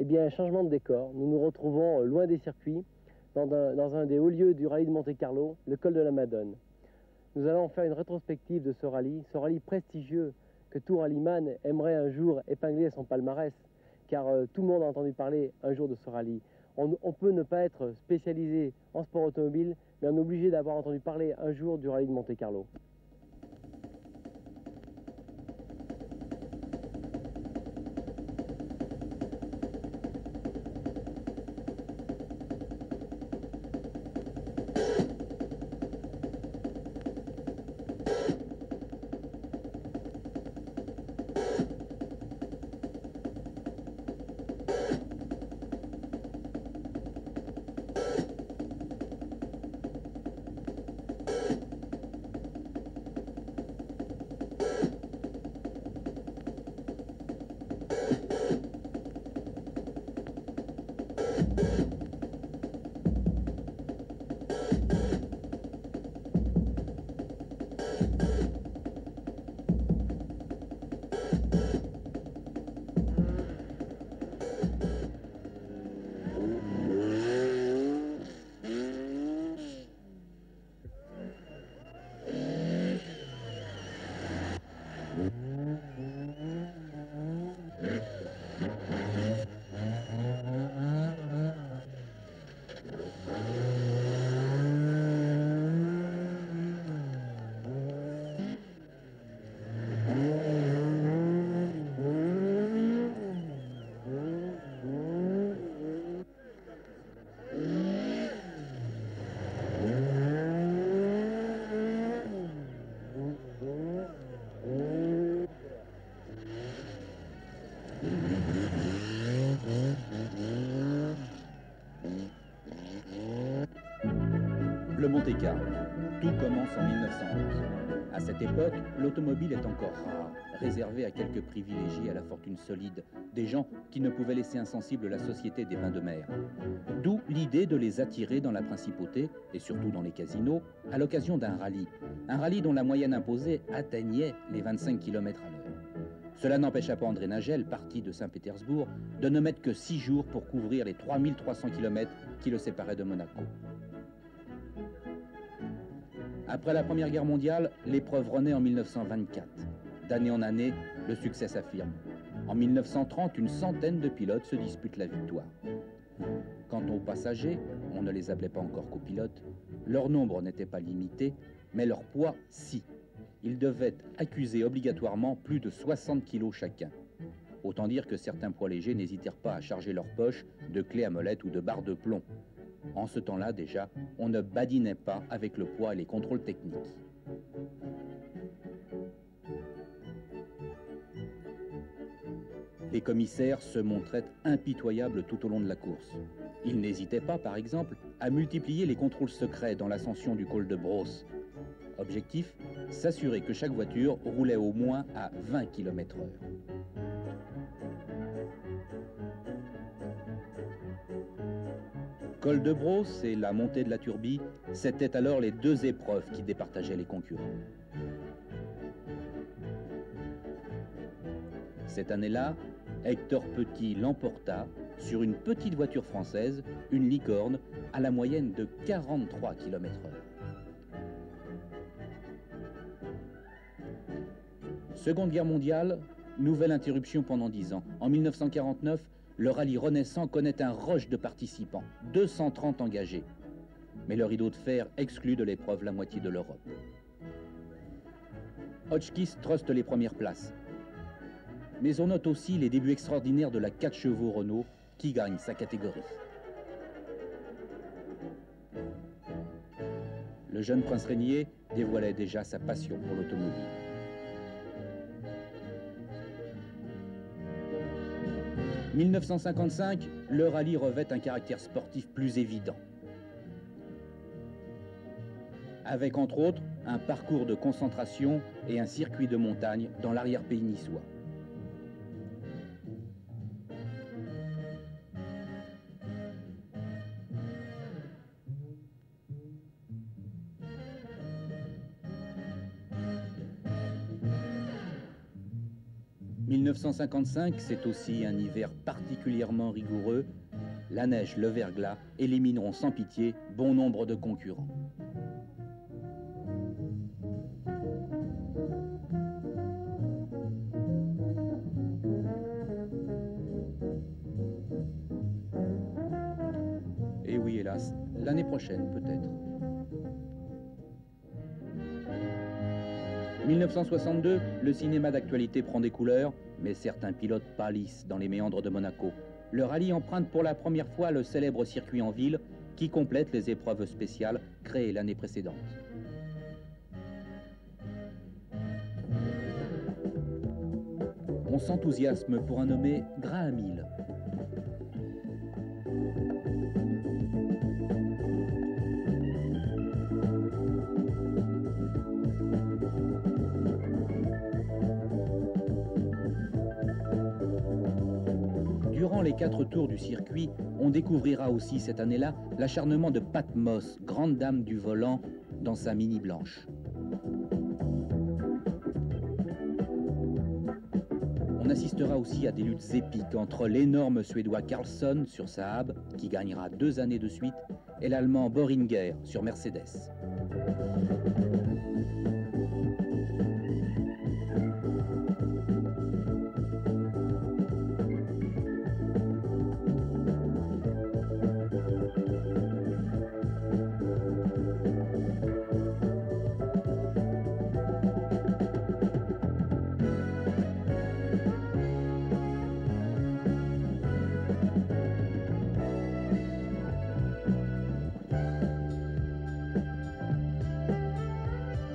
Eh bien, changement de décor. Nous nous retrouvons loin des circuits, dans un des hauts lieux du rallye de Monte-Carlo, le col de la Madone. Nous allons faire une rétrospective de ce rallye prestigieux que tout rallyman aimerait un jour épingler à son palmarès, car tout le monde a entendu parler un jour de ce rallye. On peut ne pas être spécialisé en sport automobile, mais on est obligé d'avoir entendu parler un jour du rallye de Monte-Carlo. Le Monte-Carlo. Tout commence en 1911. À cette époque, l'automobile est encore rare, réservée à quelques privilégiés à la fortune solide, des gens qui ne pouvaient laisser insensible la société des bains de mer. D'où l'idée de les attirer dans la principauté, et surtout dans les casinos, à l'occasion d'un rallye. Un rallye dont la moyenne imposée atteignait les 25 km à l'heure. Cela n'empêcha pas André Nagel, parti de Saint-Pétersbourg, de ne mettre que 6 jours pour couvrir les 3300 km qui le séparaient de Monaco. Après la Première Guerre mondiale, l'épreuve renaît en 1924. D'année en année, le succès s'affirme. En 1930, une centaine de pilotes se disputent la victoire. Quant aux passagers, on ne les appelait pas encore copilotes, leur nombre n'était pas limité, mais leur poids, si. Ils devaient accuser obligatoirement plus de 60 kilos chacun. Autant dire que certains poids légers n'hésitèrent pas à charger leurs poches de clés à molette ou de barres de plomb. En ce temps-là, déjà, on ne badinait pas avec le poids et les contrôles techniques. Les commissaires se montraient impitoyables tout au long de la course. Ils n'hésitaient pas, par exemple, à multiplier les contrôles secrets dans l'ascension du col de Brosse. Objectif, s'assurer que chaque voiture roulait au moins à 20 km/h. Col de Brosse et la montée de la Turbie, c'étaient alors les deux épreuves qui départageaient les concurrents. Cette année-là, Hector Petit l'emporta sur une petite voiture française, une licorne, à la moyenne de 43 km/h. Seconde Guerre mondiale, nouvelle interruption pendant 10 ans. En 1949, le rallye renaissant connaît un rush de participants, 230 engagés. Mais le rideau de fer exclut de l'épreuve la moitié de l'Europe. Hotchkiss truste les premières places. Mais on note aussi les débuts extraordinaires de la 4 chevaux Renault qui gagne sa catégorie. Le jeune prince Régnier dévoilait déjà sa passion pour l'automobile. En 1955, le rallye revêt un caractère sportif plus évident. Avec entre autres un parcours de concentration et un circuit de montagne dans l'arrière-pays niçois. 1955, c'est aussi un hiver particulièrement rigoureux. La neige, le verglas élimineront sans pitié bon nombre de concurrents. Et oui, hélas, l'année prochaine peut-être. 1962, le cinéma d'actualité prend des couleurs, mais certains pilotes pâlissent dans les méandres de Monaco. Le rallye emprunte pour la première fois le célèbre circuit en ville qui complète les épreuves spéciales créées l'année précédente. On s'enthousiasme pour un nommé Graham Hill. Durant les 4 tours du circuit, on découvrira aussi cette année-là l'acharnement de Pat Moss, grande dame du volant, dans sa Mini blanche. On assistera aussi à des luttes épiques entre l'énorme Suédois Carlsson sur Saab, qui gagnera 2 années de suite, et l'Allemand Bohringer sur Mercedes.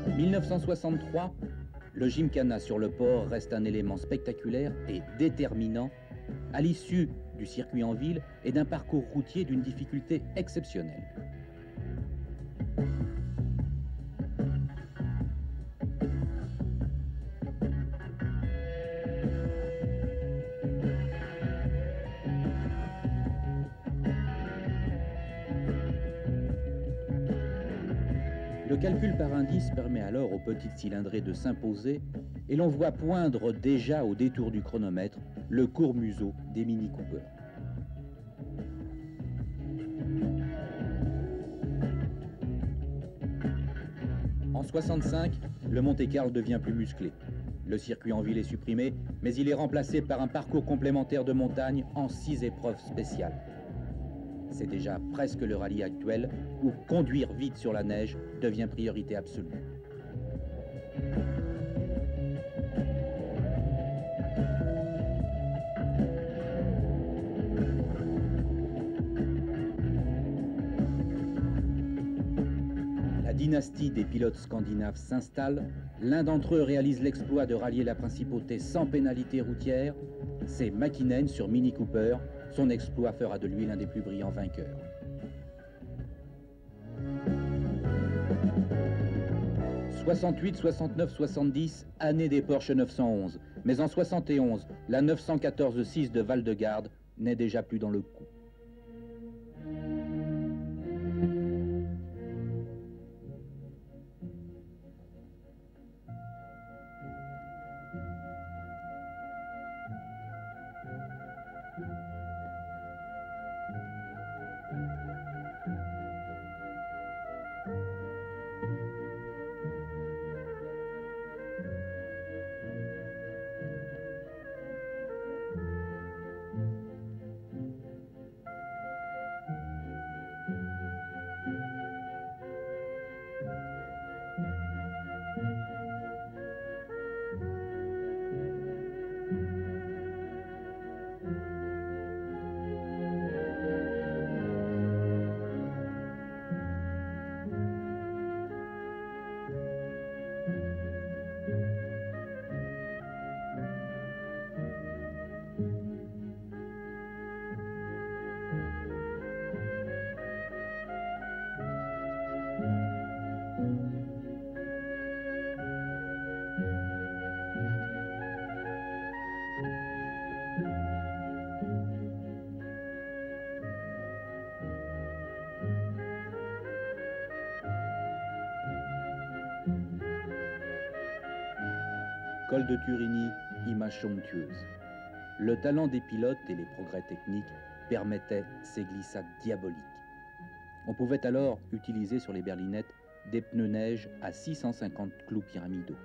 En 1963, le gymkhana sur le port reste un élément spectaculaire et déterminant à l'issue du circuit en ville et d'un parcours routier d'une difficulté exceptionnelle. Le calcul par indice permet alors aux petites cylindrées de s'imposer et l'on voit poindre déjà au détour du chronomètre le court museau des Mini Cooper. En 65, le Monte-Carlo devient plus musclé. Le circuit en ville est supprimé, mais il est remplacé par un parcours complémentaire de montagne en 6 épreuves spéciales. C'est déjà presque le rallye actuel, où conduire vite sur la neige devient priorité absolue. La dynastie des pilotes scandinaves s'installe. L'un d'entre eux réalise l'exploit de rallier la principauté sans pénalité routière. C'est Mäkinen sur Mini Cooper. Son exploit fera de lui l'un des plus brillants vainqueurs. « 68, 69, 70, année des Porsche 911. Mais en 71, la 914-6 de Val-de-Garde n'est déjà plus dans le coup. Col de Turini, image somptueuse. Le talent des pilotes et les progrès techniques permettaient ces glissades diaboliques. On pouvait alors utiliser sur les berlinettes des pneus neige à 650 clous pyramidaux.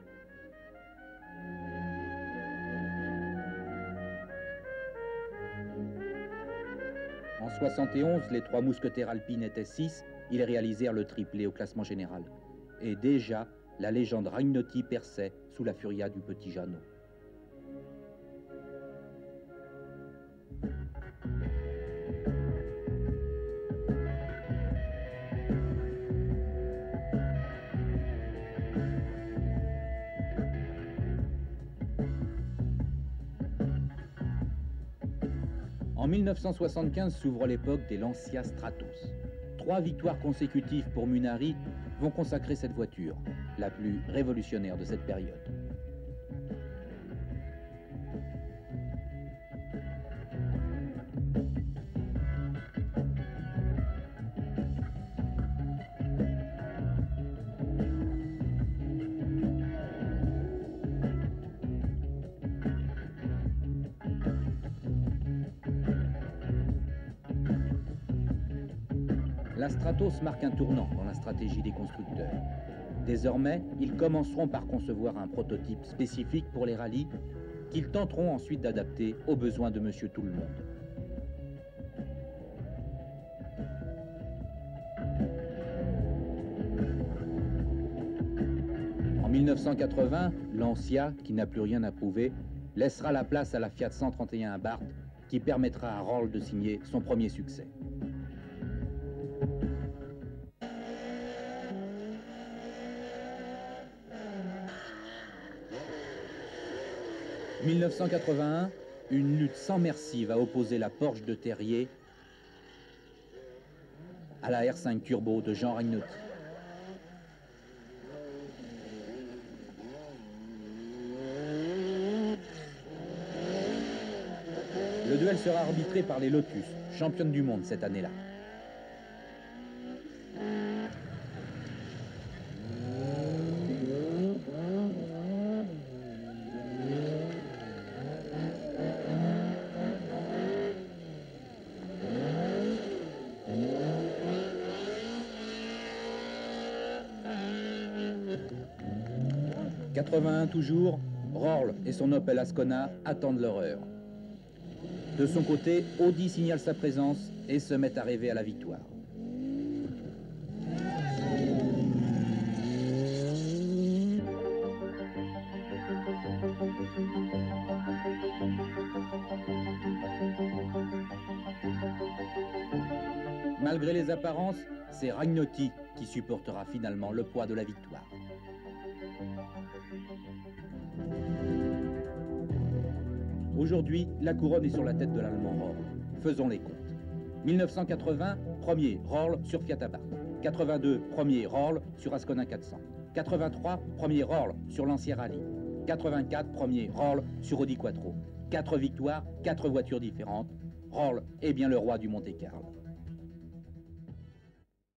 En 71, les 3 mousquetaires alpines étaient 6, ils réalisèrent le triplé au classement général. Et déjà, la légende Ragnotti perçait sous la furia du petit Jeannot. En 1975 s'ouvre l'époque des Lancia Stratos. 3 victoires consécutives pour Munari vont consacrer cette voiture, la plus révolutionnaire de cette période. La Stratos marque un tournant dans la stratégie des constructeurs. Désormais, ils commenceront par concevoir un prototype spécifique pour les rallyes qu'ils tenteront ensuite d'adapter aux besoins de Monsieur Tout-le-Monde. En 1980, Lancia, qui n'a plus rien à prouver, laissera la place à la Fiat 131 Abarth, qui permettra à Roll de signer son premier succès. En 1981, une lutte sans merci va opposer la Porsche de Terrier à la R5 Turbo de Jean Ragnotti. Le duel sera arbitré par les Lotus, championnes du monde cette année-là. « 81 toujours, Roll et son Opel Ascona attendent leur heure. De son côté, Audi signale sa présence et se met à rêver à la victoire. Malgré les apparences, c'est Ragnotti qui supportera finalement le poids de la victoire. Aujourd'hui, la couronne est sur la tête de l'Allemand Roll. Faisons les comptes. 1980, premier Roll sur Fiat Abarth. 82, premier Roll sur Ascona 400. 83, premier Roll sur Lancia Rally. 84, premier Roll sur Audi Quattro. 4 victoires, 4 voitures différentes. Roll est bien le roi du Monte-Carlo.